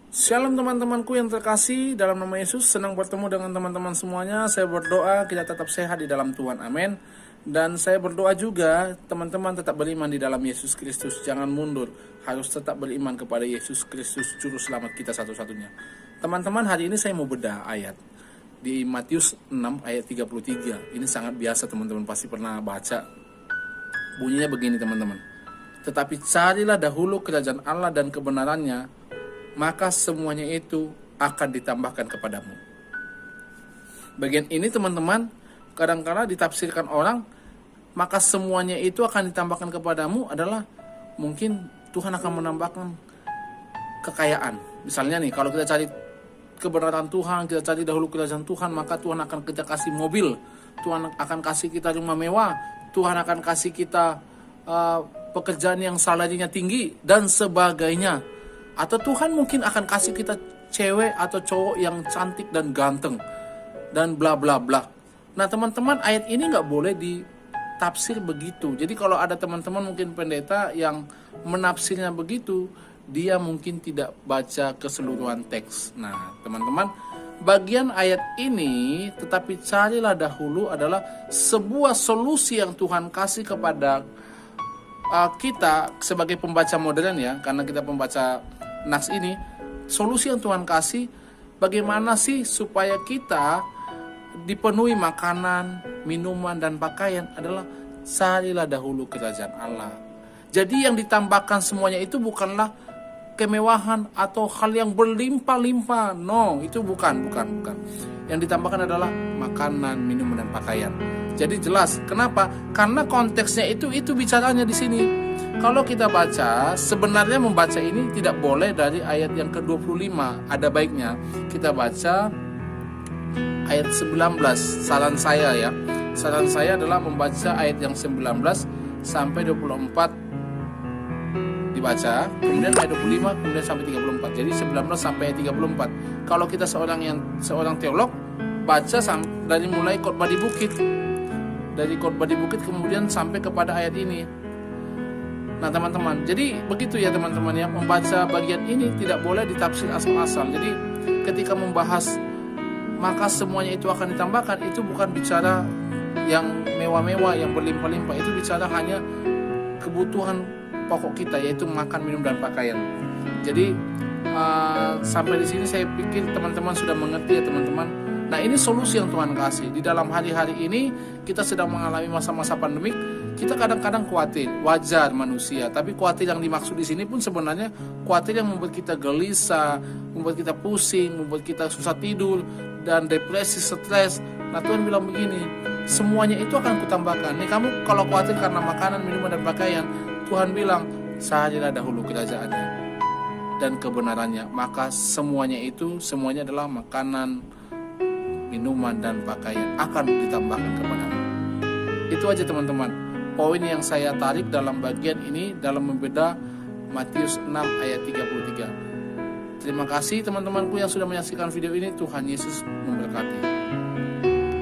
Shalom teman-temanku yang terkasih, dalam nama Yesus senang bertemu dengan teman-teman semuanya. Saya berdoa kita tetap sehat di dalam Tuhan, amin. Dan saya berdoa juga teman-teman tetap beriman di dalam Yesus Kristus. Jangan mundur, harus tetap beriman kepada Yesus Kristus, Juru Selamat kita satu-satunya. Teman-teman, hari ini saya mau bedah ayat di Matius 6 ayat 33. Ini sangat biasa, teman-teman pasti pernah baca. Bunyinya begini teman-teman: tetapi carilah dahulu kerajaan Allah dan kebenarannya, maka semuanya itu akan ditambahkan kepadamu. Bagian ini teman-teman kadang-kala ditafsirkan orang, maka semuanya itu akan ditambahkan kepadamu adalah mungkin Tuhan akan menambahkan kekayaan. Misalnya nih, kalau kita cari kebenaran Tuhan, kita cari dahulu kerajaan Tuhan, maka Tuhan akan kita kasih mobil, Tuhan akan kasih kita rumah mewah, Tuhan akan kasih kita pekerjaan yang salarinya tinggi dan sebagainya. Atau Tuhan mungkin akan kasih kita cewek atau cowok yang cantik dan ganteng dan bla bla bla. Nah teman-teman, ayat ini nggak boleh ditafsir begitu. Jadi kalau ada teman-teman mungkin pendeta yang menafsirnya begitu, dia mungkin tidak baca keseluruhan teks. Nah teman-teman, bagian ayat ini tetapi carilah dahulu adalah sebuah solusi yang Tuhan kasih kepada kita sebagai pembaca modern ya, karena kita pembaca Nats ini. Solusi yang Tuhan kasih bagaimana sih supaya kita dipenuhi makanan, minuman, dan pakaian adalah carilah dahulu kerajaan Allah. Jadi yang ditambahkan semuanya itu bukanlah kemewahan atau hal yang berlimpah-limpah. No, itu bukan. Yang ditambahkan adalah makanan, minuman, dan pakaian. Jadi jelas, kenapa? Karena konteksnya itu bicaranya di sini. Kalau kita baca, sebenarnya membaca ini tidak boleh dari ayat yang ke-25. Ada baiknya kita baca ayat 19. Saran saya adalah membaca ayat yang 19 sampai 24 dibaca, kemudian ayat 25, kemudian sampai 34. Jadi 19 sampai ayat 34. Kalau kita seorang teolog, baca dari mulai khotbah di bukit. Dari khotbah di bukit kemudian sampai kepada ayat ini. Nah teman-teman, jadi begitu ya teman-teman ya, membaca bagian ini tidak boleh ditafsir asal-asal. Jadi ketika membahas maka semuanya itu akan ditambahkan, itu bukan bicara yang mewah-mewah, yang berlimpah-limpah. Itu bicara hanya kebutuhan pokok kita, yaitu makan, minum, dan pakaian. Jadi sampai di sini saya pikir teman-teman sudah mengerti ya teman-teman. Nah ini solusi yang Tuhan kasih. Di dalam hari-hari ini kita sedang mengalami masa-masa pandemik. Kita kadang-kadang khawatir, wajar manusia. Tapi khawatir yang dimaksud di sini pun sebenarnya khawatir yang membuat kita gelisah, membuat kita pusing, membuat kita susah tidur dan depresi, stres. Nah Tuhan bilang begini, semuanya itu akan kutambahkan. Nih kamu kalau khawatir karena makanan, minuman, dan pakaian, Tuhan bilang, carilah dahulu kerajaannya dan kebenarannya, maka semuanya adalah makanan, minuman, dan pakaian akan ditambahkan kepadamu. Itu aja teman-teman, poin yang saya tarik dalam bagian ini dalam membedah Matius 6 ayat 33. Terima kasih teman-temanku yang sudah menyaksikan video ini. Tuhan Yesus memberkati.